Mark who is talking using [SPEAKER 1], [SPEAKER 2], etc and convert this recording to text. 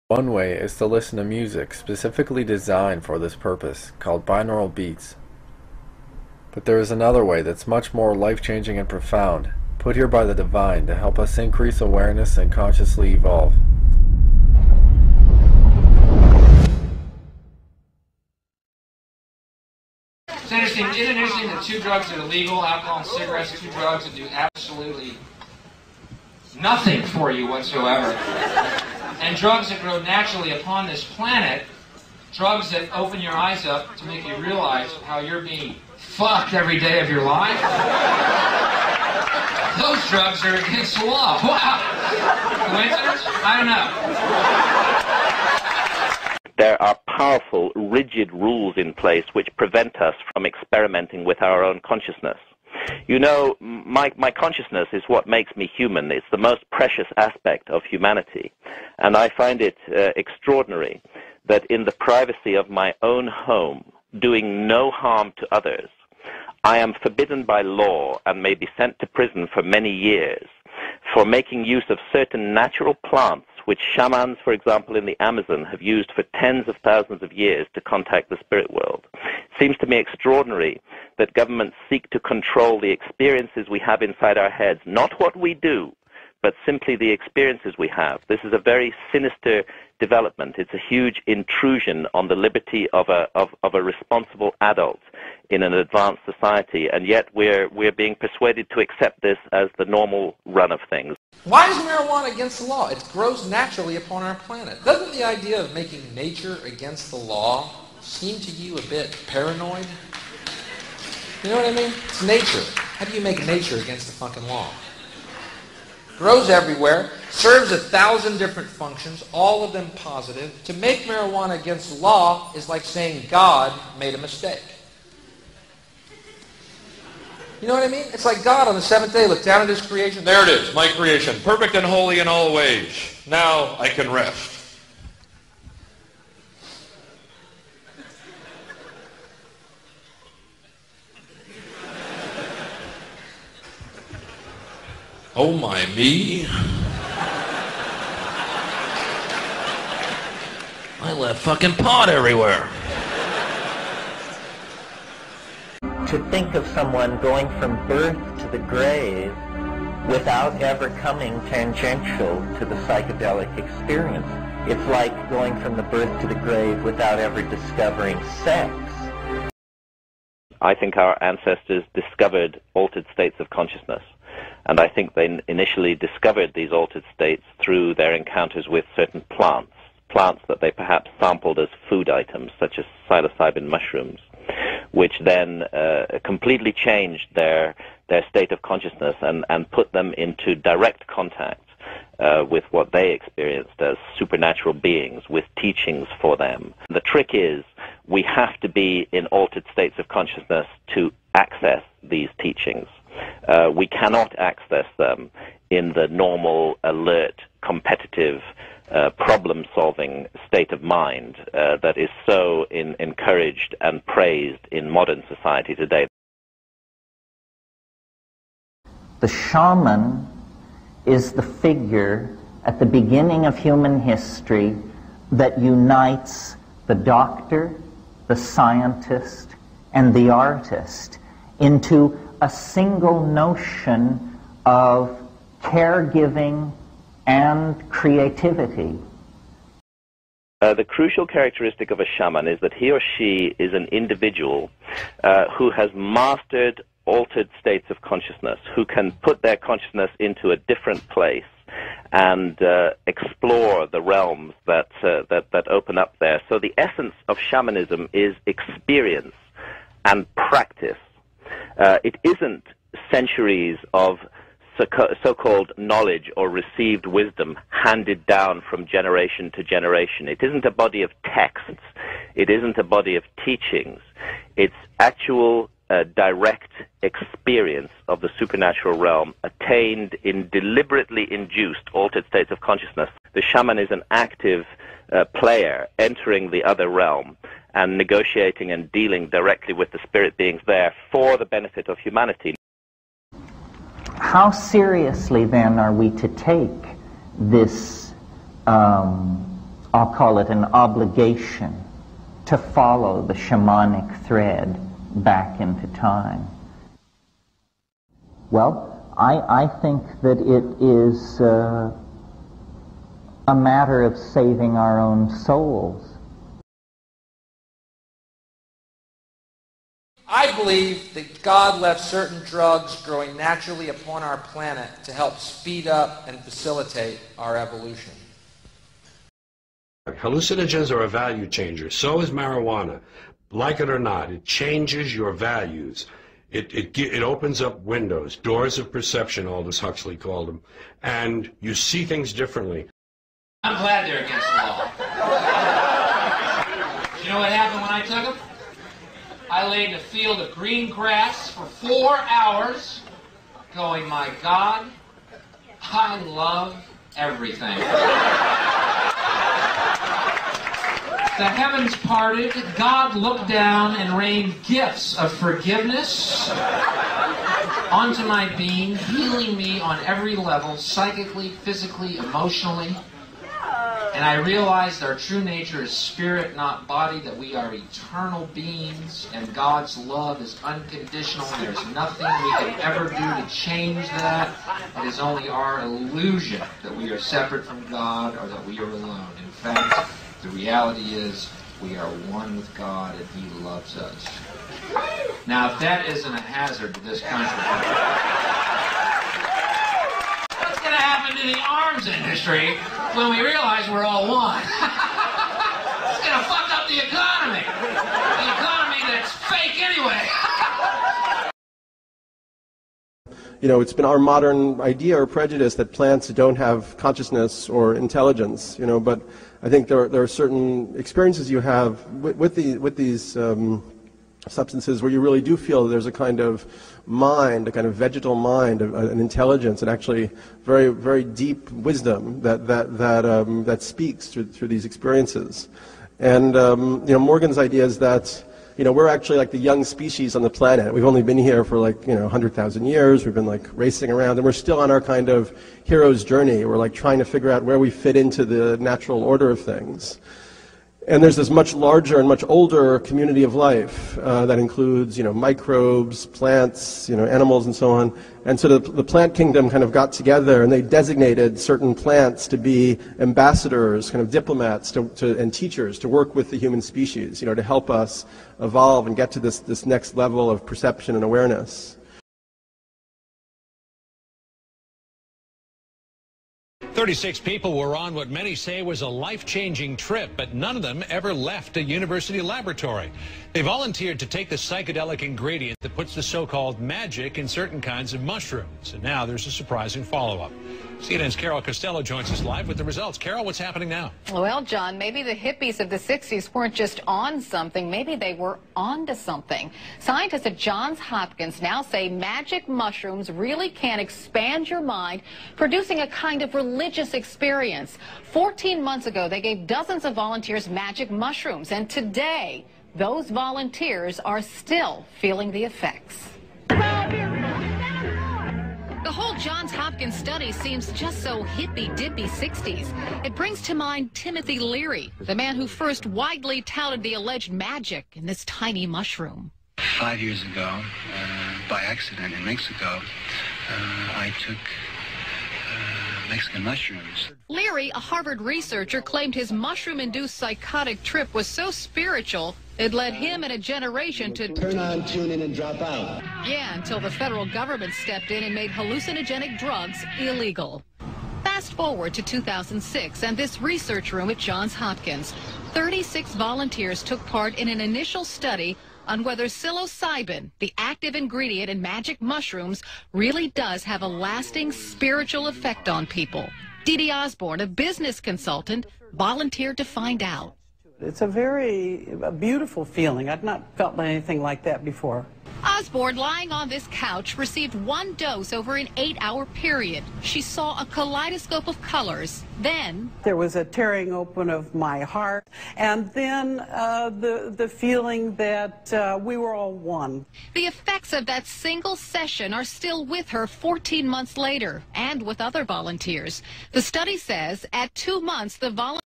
[SPEAKER 1] One way is to listen to music specifically designed for this purpose, called binaural beats. But there is another way that's much more life-changing and profound, put here by the divine to help us increase awareness and consciously evolve.
[SPEAKER 2] It's interesting, introducing the two drugs that are legal, alcohol and cigarettes, two drugs that do absolutely nothing for you whatsoever. And drugs that grow naturally upon this planet, drugs that open your eyes up to make you realize how you're being fucked every day of your life. Those drugs are against the law. Wow. Coincidence? I don't know.
[SPEAKER 3] There are powerful, rigid rules in place which prevent us from experimenting with our own consciousness. You know, my consciousness is what makes me human. It's the most precious aspect of humanity. And I find it extraordinary that in the privacy of my own home, doing no harm to others, I am forbidden by law and may be sent to prison for many years for making use of certain natural plants which shamans, for example, in the Amazon have used for tens of thousands of years to contact the spirit world. It seems to me extraordinary that governments seek to control the experiences we have inside our heads, not what we do, but simply the experiences we have. This is a very sinister development. It's a huge intrusion on the liberty of a responsible adult in an advanced society, and yet we're being persuaded to accept this as the normal run of things.
[SPEAKER 4] Why is marijuana against the law? It grows naturally upon our planet. Doesn't the idea of making nature against the law seem to you a bit paranoid? You know what I mean? It's nature. How do you make nature against the fucking law? Grows everywhere, serves 1,000 different functions, all of them positive. To make marijuana against the law is like saying God made a mistake. You know what I mean? It's like God on the seventh day looked down at his creation. There it is, my creation, perfect and holy in all ways. Now I can rest. Oh my me. I left fucking pot everywhere.
[SPEAKER 5] To think of someone going from birth to the grave without ever coming tangential to the psychedelic experience. It's like going from the birth to the grave without ever discovering sex.
[SPEAKER 3] I think our ancestors discovered altered states of consciousness. And I think they initially discovered these altered states through their encounters with certain plants that they perhaps sampled as food items, such as psilocybin mushrooms, which then completely changed their state of consciousness and put them into direct contact with what they experienced as supernatural beings, with teachings for them. The trick is we have to be in altered states of consciousness to access these teachings. We cannot access them in the normal, alert, competitive, problem-solving state of mind that is so encouraged and praised in modern society today.
[SPEAKER 5] The shaman is the figure at the beginning of human history that unites the doctor, the scientist, and the artist into a single notion of caregiving and creativity.
[SPEAKER 3] The crucial characteristic of a shaman is that he or she is an individual who has mastered altered states of consciousness, who can put their consciousness into a different place and explore the realms that open up there. So the essence of shamanism is experience and practice. It isn't centuries of so-called knowledge or received wisdom handed down from generation to generation. It isn't a body of texts. It isn't a body of teachings. It's actual direct experience of the supernatural realm attained in deliberately induced altered states of consciousness. The shaman is an active player entering the other realm and negotiating and dealing directly with the spirit beings there for the benefit of humanity.
[SPEAKER 5] How seriously then are we to take this I'll call it an obligation to follow the shamanic thread back into time? Well, I think that it is a matter of saving our own souls.
[SPEAKER 4] I believe that God left certain drugs growing naturally upon our planet to help speed up and facilitate our evolution.
[SPEAKER 6] Hallucinogens are a value changer. So is marijuana. Like it or not, it changes your values. It opens up windows, doors of perception, Aldous Huxley called them, and you see things differently.
[SPEAKER 2] I'm glad they're against the law. You know what happened when I took them? I lay in a field of green grass for 4 hours going, my God, I love everything. The heavens parted, God looked down and rained gifts of forgiveness onto my being, healing me on every level, psychically, physically, emotionally. And I realized our true nature is spirit, not body, that we are eternal beings, and God's love is unconditional. There's nothing we can ever do to change that. It is only our illusion that we are separate from God or that we are alone. In fact, the reality is we are one with God and He loves us. Now, if that isn't a hazard to this country, what's going to happen to the arms industry when we realize we're all one? It's going to fuck up the economy. The economy that's fake anyway.
[SPEAKER 7] You know, it's been our modern idea or prejudice that plants don't have consciousness or intelligence, you know, but I think there are certain experiences you have with these substances where you really do feel there's a kind of mind, a kind of vegetal mind, an intelligence, and actually very, very deep wisdom that speaks through these experiences. And you know, Morgan's idea is that, you know, we're actually like the young species on the planet. We've only been here for 100,000 years. We've been like racing around, and we're still on our kind of hero's journey. We're like trying to figure out where we fit into the natural order of things. And there's this much larger and much older community of life that includes, you know, microbes, plants, you know, animals, and so on. And so the plant kingdom kind of got together, and they designated certain plants to be ambassadors, kind of diplomats, and teachers to work with the human species, you know, to help us evolve and get to this next level of perception and awareness.
[SPEAKER 8] 36 people were on what many say was a life-changing trip, but none of them ever left a university laboratory. They volunteered to take the psychedelic ingredient that puts the so-called magic in certain kinds of mushrooms. And now there's a surprising follow-up. CNN's Carol Costello joins us live with the results. Carol, what's happening now?
[SPEAKER 9] Well, John, maybe the hippies of the 60s weren't just on something. Maybe they were onto something. Scientists at Johns Hopkins now say magic mushrooms really can expand your mind, producing a kind of religious experience. 14 months ago, they gave dozens of volunteers magic mushrooms, and today, those volunteers are still feeling the effects. The whole Johns Hopkins study seems just so hippy-dippy 60s. It brings to mind Timothy Leary, the man who first widely touted the alleged magic in this tiny mushroom.
[SPEAKER 10] 5 years ago, by accident in Mexico, I took Mexican mushrooms.
[SPEAKER 9] Leary, a Harvard researcher, claimed his mushroom-induced psychotic trip was so spiritual it led him and a generation to
[SPEAKER 10] turn on, tune in, and drop out.
[SPEAKER 9] Yeah, until the federal government stepped in and made hallucinogenic drugs illegal. Fast forward to 2006 and this research room at Johns Hopkins. 36 volunteers took part in an initial study on whether psilocybin, the active ingredient in magic mushrooms, really does have a lasting spiritual effect on people. Dee Dee Osborne, a business consultant, volunteered to find out.
[SPEAKER 11] It's a very beautiful feeling. I've not felt anything like that before.
[SPEAKER 9] Osborne, lying on this couch, received one dose over an 8-hour period. She saw a kaleidoscope of colors. Then
[SPEAKER 11] there was a tearing open of my heart, and then the feeling that we were all one.
[SPEAKER 9] The effects of that single session are still with her 14 months later, and with other volunteers. The study says at 2 months, the volunteers